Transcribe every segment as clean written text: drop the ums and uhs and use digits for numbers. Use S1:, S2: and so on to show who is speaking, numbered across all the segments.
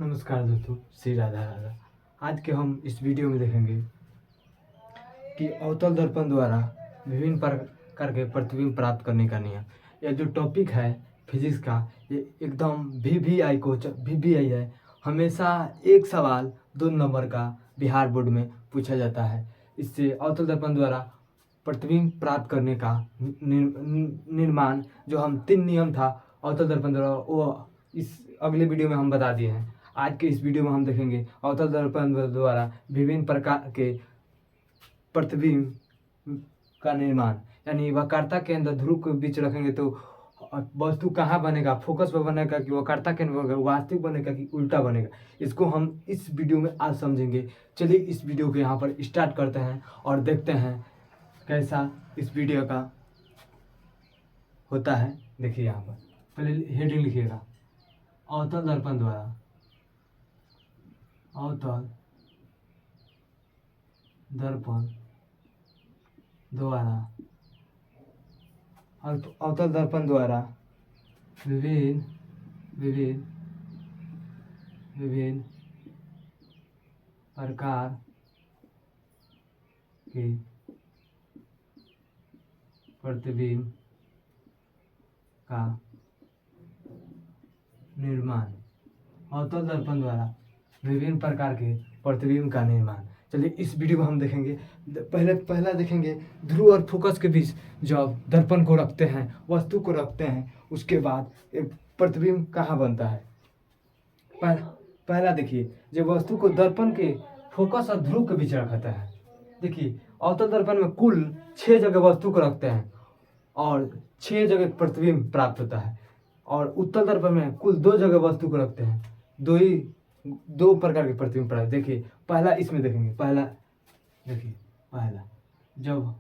S1: नमस्कार दोस्तों, श्री राधा राधा। आज के हम इस वीडियो में देखेंगे कि अवतल दर्पण द्वारा विभिन्न प्रकार के प्रतिबिंब प्राप्त करने का नियम। यह जो टॉपिक है फिजिक्स का, ये एकदम वीवीआई है। हमेशा एक सवाल 2 नंबर का बिहार बोर्ड में पूछा जाता है। इससे अवतल दर्पण द्वारा प्रतिबिंब प्राप्त करने का निर्माण जो हम 3 नियम था अवतल दर्पण द्वारा, वो इस अगले वीडियो में हम बता दिए हैं। आज के इस वीडियो में हम देखेंगे अवतल दर्पण द्वारा विभिन्न प्रकार के प्रतिबिंब का निर्माण, यानी वक्रता के अंदर ध्रुव के बीच रखेंगे तो वस्तु कहाँ बनेगा, फोकस पर बनेगा कि वक्रता के अंदर वास्तविक बनेगा कि उल्टा बनेगा। इसको हम इस वीडियो में आज समझेंगे। चलिए इस वीडियो को यहाँ पर स्टार्ट करते हैं और देखते हैं कैसा इस वीडियो का होता है। देखिए यहाँ पर पहले हेडिंग लिखिएगा, अवतल दर्पण द्वारा, अवतल दर्पण द्वारा, अवतल दर्पण द्वारा विभिन्न प्रकार के प्रतिबिंब का निर्माण। अवतल दर्पण द्वारा विभिन्न प्रकार के प्रतिबिंब का निर्माण। चलिए इस वीडियो में हम देखेंगे। पहला देखेंगे ध्रुव और फोकस के बीच जब दर्पण को रखते हैं, वस्तु को रखते हैं, उसके बाद एक प्रतिबिंब कहाँ बनता है। पहला देखिए, जब वस्तु को दर्पण के फोकस और ध्रुव के बीच रखता है। देखिए अवतल दर्पण में कुल 6 जगह वस्तु को रखते हैं और 6 जगह प्रतिबिंब प्राप्त होता है। और उत्तल दर्पण में कुल 2 जगह वस्तु को रखते हैं, 2 प्रकार के प्रतिबिंब प्राप्त। देखिए पहला इसमें देखेंगे। पहला देखिए, पहला जब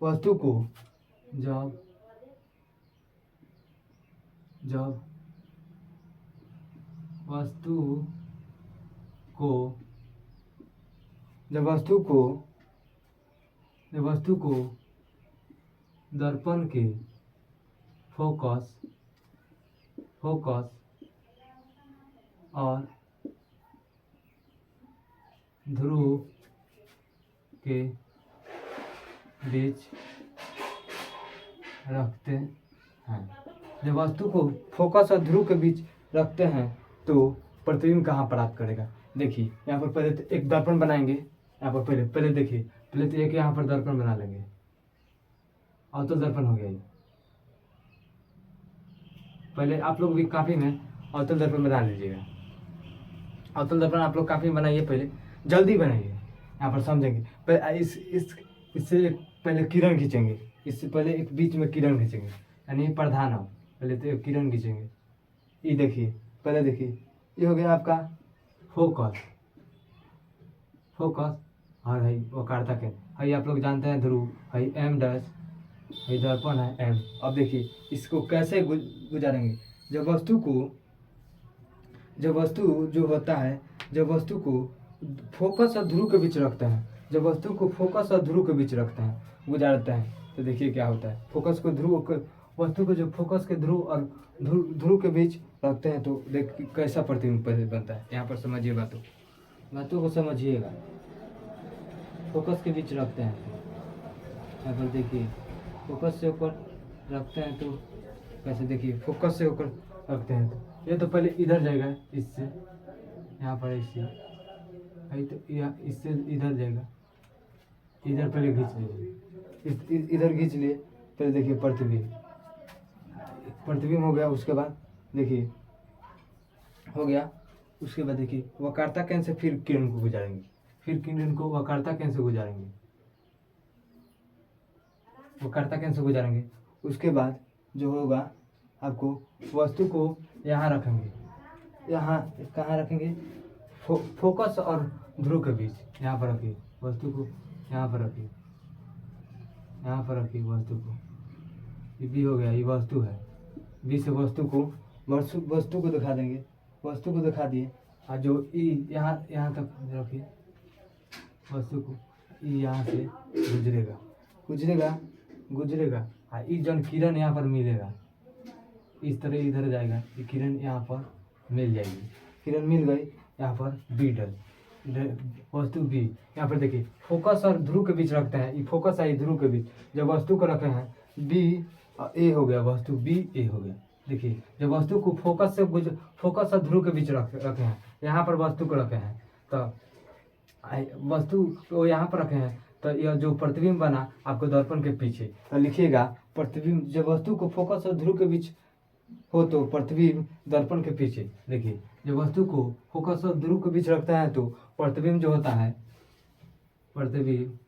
S1: वस्तु को जब वस्तु को दर्पण के फोकस और ध्रुव के बीच रखते हैं। जब वस्तु को फोकस और ध्रुव के बीच रखते हैं तो प्रतिबिंब कहाँ प्राप्त करेगा। देखिए यहाँ पर पहले तो एक दर्पण बनाएंगे। यहाँ पर पहले देखिए, पहले तो एक यहाँ पर दर्पण बना लेंगे। अवतल दर्पण हो गया ये। पहले आप लोग भी काफी में अवतल दर्पण बना लीजिएगा। अवतल दर्पण आप लोग काफी बनाइए, पहले जल्दी बनाइए। यहाँ पर समझेंगे। पहले इससे पहले किरण खींचेंगे। इससे पहले एक बीच में किरण खींचेंगे, यानी प्रधान हो। पहले तो एक किरण खींचेंगे। ये देखिए, पहले देखिए, ये हो गया आपका फोकस और है वक्रता के है। आप लोग जानते हैं ध्रुव है, एम डैश है, दर्पण है एम। अब देखिए इसको कैसे गुजारेंगे। जब वस्तु जो होता है, जब वस्तु को फोकस और ध्रुव के बीच रखते हैं, जब वस्तु को फोकस और ध्रुव के बीच रखते हैं, गुजारते हैं, तो देखिए क्या होता है। वस्तु को जो फोकस के ध्रुव और ध्रुव के बीच रखते हैं तो देख कैसा प्रतिबिंब बनता है। यहाँ पर समझिए, बातों को समझिएगा। फोकस के बीच रखते हैं, यहाँ पर देखिए फोकस से ऊपर रखते हैं तो कैसे, देखिए फोकस से ऊपर रखते हैं तो ये तो पहले इधर जाएगा, इससे यहाँ पर इससे है तो इससे इधर जाएगा। इधर पहले खींच लीजिए, इधर खींच लिए। पहले देखिए प्रतिबिंब हो गया। उसके बाद देखिए हो गया। उसके बाद देखिए वक्रता केंद्र से फिर किरण को गुजारेंगे, फिर किरण को वक्रता केंद्र से गुजारेंगे, उसके बाद जो होगा, आपको वस्तु को यहाँ रखेंगे। यहाँ कहाँ रखेंगे, फोकस और ध्रुव के बीच। यहाँ पर रखिए वस्तु को, यहाँ पर रखिए वस्तु को। ये भी हो गया, ये वस्तु है। बी से वस्तु को दिखा देंगे। वस्तु को दिखा दिए और जो यहाँ तक रखिए वस्तु को। यहाँ से गुजरेगा और ये जन किरण यहाँ पर मिलेगा, इस तरह इधर जाएगा। ये किरण यहाँ पर मिल जाएगी, किरण मिल गई। यहाँ पर बी डल वस्तु बी, यहाँ पर देखिए फोकस और ध्रुव के बीच रखते हैं, ये फोकस है ध्रुव के बीच, जब वस्तु को रखे हैं बी ए हो गया, वस्तु बी ए हो गया। देखिए जब वस्तु को फोकस और ध्रुव के बीच रखे हैं, यहाँ पर वस्तु को रखे हैं, तो वस्तु को यहाँ पर रखे हैं, तो यह जो प्रतिबिंब बना आपको दर्पण के पीछे, तो लिखिएगा प्रतिबिंब, जब वस्तु को फोकस और ध्रुव के बीच हो तो प्रतिबिंब दर्पण के पीछे। देखिए जब वस्तु को फोकस और ध्रुव के बीच रखता है तो प्रतिबिंब जो होता है, प्रतिबिंब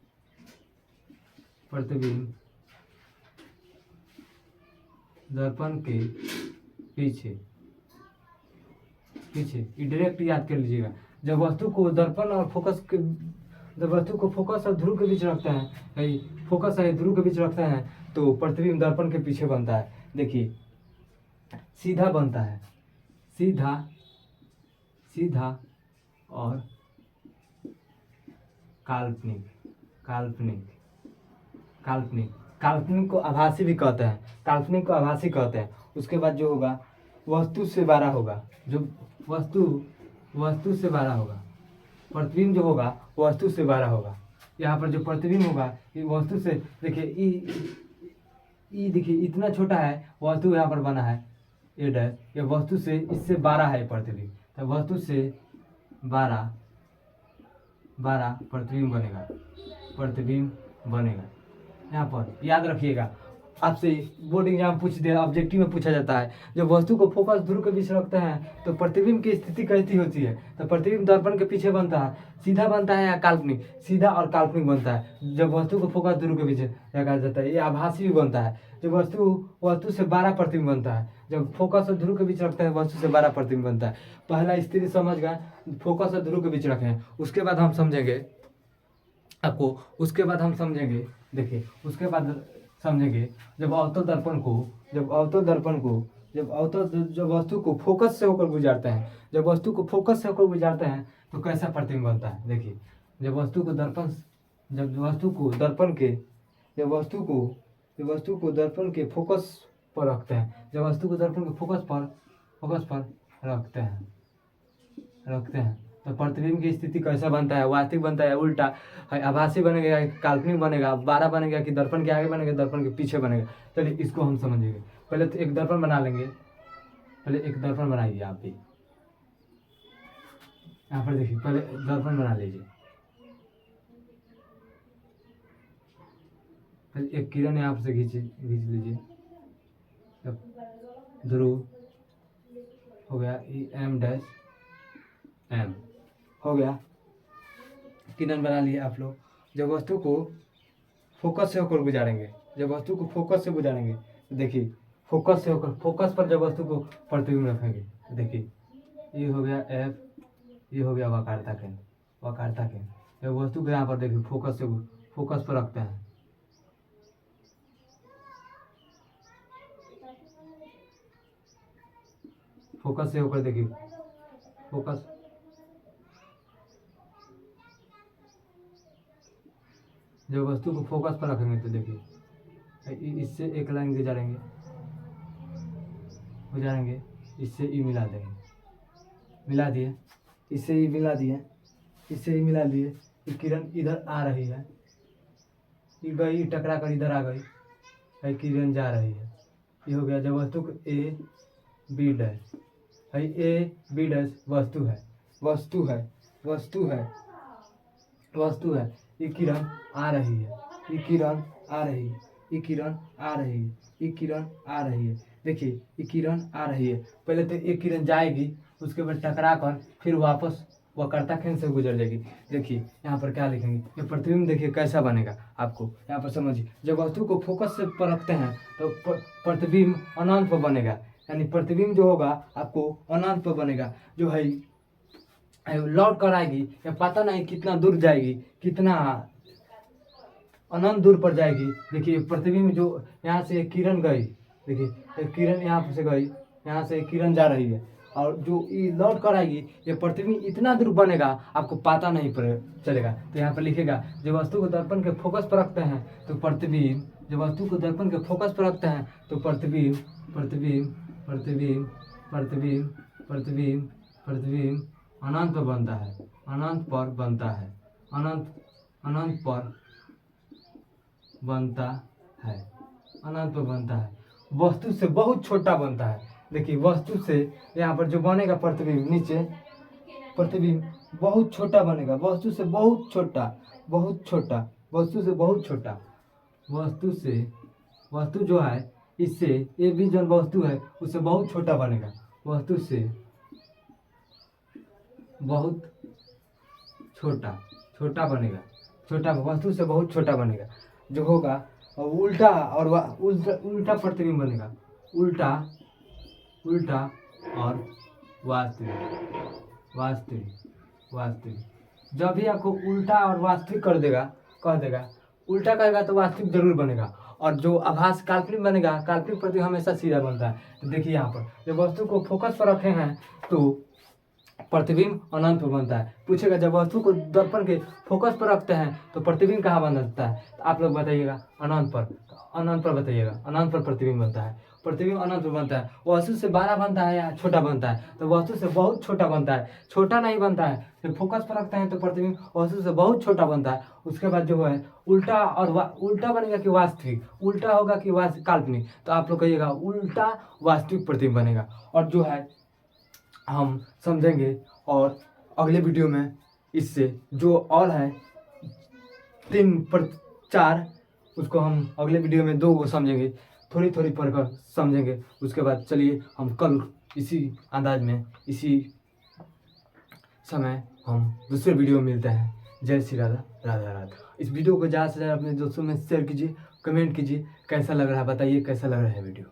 S1: दर्पण के पीछे ये डायरेक्ट याद कर लीजिएगा। जब वस्तु को दर्पण और जब वस्तु को फोकस और ध्रुव के बीच रखते हैं, फोकस और ध्रुव के बीच रखते हैं तो प्रतिबिंब दर्पण के पीछे बनता है। देखिए सीधा बनता है, सीधा और काल्पनिक को आभासी भी कहते हैं, काल्पनिक को आभासी कहते हैं। उसके बाद जो होगा वस्तु से बारा होगा, जो वस्तु से बारा होगा, प्रतिबिंब जो होगा वस्तु से बारा होगा। यहाँ पर जो प्रतिबिंब होगा ये वस्तु से, देखिए ई देखिए इतना छोटा है, वस्तु यहाँ पर बना है ए डैश, ये वस्तु से इससे 12 है प्रतिबिंब, तो वस्तु से 12 प्रतिबिंब बनेगा। यहाँ पर याद रखिएगा, आपसे बोर्ड एग्जाम पूछ दे, ऑब्जेक्टिव में पूछा जाता है, जब वस्तु को फोकस ध्रुव के बीच रखते हैं तो प्रतिबिंब की स्थिति कैसी होती है, तो प्रतिबिंब दर्पण के पीछे बनता है, सीधा बनता है या काल्पनिक, सीधा और काल्पनिक बनता है। जब वस्तु को फोकस ध्रुव के बीच रखा जाता है, ये आभासी भी बनता है। जब वस्तु से 12 प्रतिबिंब बनता है, जब फोकस और ध्रुव के बीच रखते हैं वस्तु से 12 प्रतिबिंब बनता है। पहला स्थिति समझ गए, फोकस और ध्रुव के बीच रखे हैं। उसके बाद हम समझेंगे आपको, देखिए उसके बाद समझेंगे जब वस्तु को फोकस से होकर गुजारते हैं, तो कैसा प्रतिबिंब बनता है। देखिए जब वस्तु को दर्पण के फोकस पर रखते हैं, तो प्रतिबिंब की स्थिति कैसा बनता है, वास्तविक बनता है, उल्टा है, आभासी बनेगा, काल्पनिक बनेगा, 12 बनेगा कि दर्पण के आगे बनेगा, दर्पण के पीछे बनेगा। चलिए इसको हम समझेंगे। पहले तो एक दर्पण बना लेंगे, पहले एक दर्पण बनाइए आप भी। यहाँ पर देखिए पहले दर्पण बना लीजिए, पहले एक किरण यहाँ से खींच लीजिए, ध्रुव हो गया, एम डैश एम हो गया, किरण बना लिए आप लोग। जब वस्तु को फोकस से होकर गुजारेंगे, देखिए फोकस पर जब वस्तु को प्रतिबिंब रखेंगे, देखिए ये हो गया एफ, ये हो गया वक्रता केंद्र। जब वस्तु को यहाँ पर देखिए फोकस पर रखते हैं, फोकस से होकर देखिए जब वस्तु को फोकस पर रखेंगे तो देखिए इससे एक लाइन गुजारेंगे, इससे ई मिला दिए, इससे ई मिला दिए, ये किरण इधर आ रही है, ये गई टकरा कर इधर आ गई, किरण जा रही है, ये हो गया। जब वस्तु को ए बी डैश वस्तु है, ये किरण आ रही है, देखिए ये किरण आ रही है। पहले तो एक किरण जाएगी, उसके बाद टकरा कर फिर वापस वक्रता केंद्र से गुजर जाएगी। देखिए यहाँ पर क्या लिखेंगे, ये प्रतिबिंब देखिए कैसा बनेगा, आपको यहाँ पर समझिए। जब वस्तु को फोकस से पर रखते हैं तो प्रतिबिंब अनंत पर बनेगा, यानी प्रतिबिंब जो होगा आपको अनंत पर बनेगा, जो है लौट कर आएगी या पता नहीं कितना दूर जाएगी, कितना अनंत दूर पर जाएगी। देखिए प्रतिबिंब जो यहाँ से एक किरण गई, देखिए एक किरण यहाँ से गई, यहाँ से एक किरण जा रही है, और जो ये लौट कर आएगी, ये प्रतिबिंब इतना दूर बनेगा आपको पता नहीं चलेगा। तो यहाँ पर लिखेगा जब वस्तु को दर्पण के फोकस पर रखते हैं तो प्रतिबिंब, प्रतिबिंब प्रतिबिंब अनंत पर बनता है, अनंत पर बनता है, अनंत अनंत पर बनता है, अनंत पर बनता है, वस्तु से बहुत छोटा बनता है। देखिए वस्तु से यहाँ पर जो बनेगा प्रतिबिंब नीचे, प्रतिबिंब बहुत छोटा बनेगा, वस्तु से बहुत छोटा, बहुत छोटा, वस्तु से बहुत छोटा, वस्तु से, वस्तु जो है इससे ये भी जो वस्तु है उससे बहुत छोटा बनेगा, वस्तु से बहुत छोटा, छोटा बनेगा, छोटा वस्तु से बहुत छोटा बनेगा जो होगा, और उल्टा और उल्टा उल्टा प्रतिबिंब बनेगा, उल्टा उल्टा और वास्तविक, वास्तविक वास्तविक। जब भी आपको उल्टा और वास्तविक कर देगा, कह देगा, उल्टा करेगा तो वास्तविक जरूर बनेगा, और जो आभास काल्पनिक बनेगा, काल्पनिक प्रतिबिंब हमेशा सीधा बनता है। तो देखिए यहाँ पर जब वस्तु को फोकस पर रखे हैं तो प्रतिबिंब अनंत पर बनता है। पूछेगा जब वस्तु को दर्पण के फोकस पर रखते हैं तो प्रतिबिंब कहाँ बनता है, तो आप लोग बताइएगा अनंत पर, तो अनंत पर बताइएगा, अनंत पर प्रतिबिंब बनता है, प्रतिबिंब अनंत पर बनता है। वस्तु से बड़ा बनता है या छोटा बनता है, तो वस्तु से बहुत छोटा बनता है, छोटा नहीं बनता है। जब फोकस पर रखते हैं तो प्रतिबिंब वस्तु से बहुत छोटा बनता है। उसके बाद जो है उल्टा और उल्टा बनेगा कि वास्तविक, उल्टा होगा कि काल्पनिक, तो आप लोग कहिएगा उल्टा वास्तविक प्रतिबिंब बनेगा। और जो है हम समझेंगे, और अगले वीडियो में इससे जो और है 3 पर 4 उसको हम अगले वीडियो में 2 को समझेंगे, थोड़ी थोड़ी पढ़कर समझेंगे। उसके बाद चलिए हम कल इसी अंदाज में, इसी समय हम दूसरे वीडियो में मिलते हैं। जय श्री राधा, राधा राधा। इस वीडियो को ज़्यादा से ज़्यादा अपने दोस्तों में शेयर कीजिए, कमेंट कीजिए कैसा लग रहा है, बताइए कैसा लग रहा है वीडियो।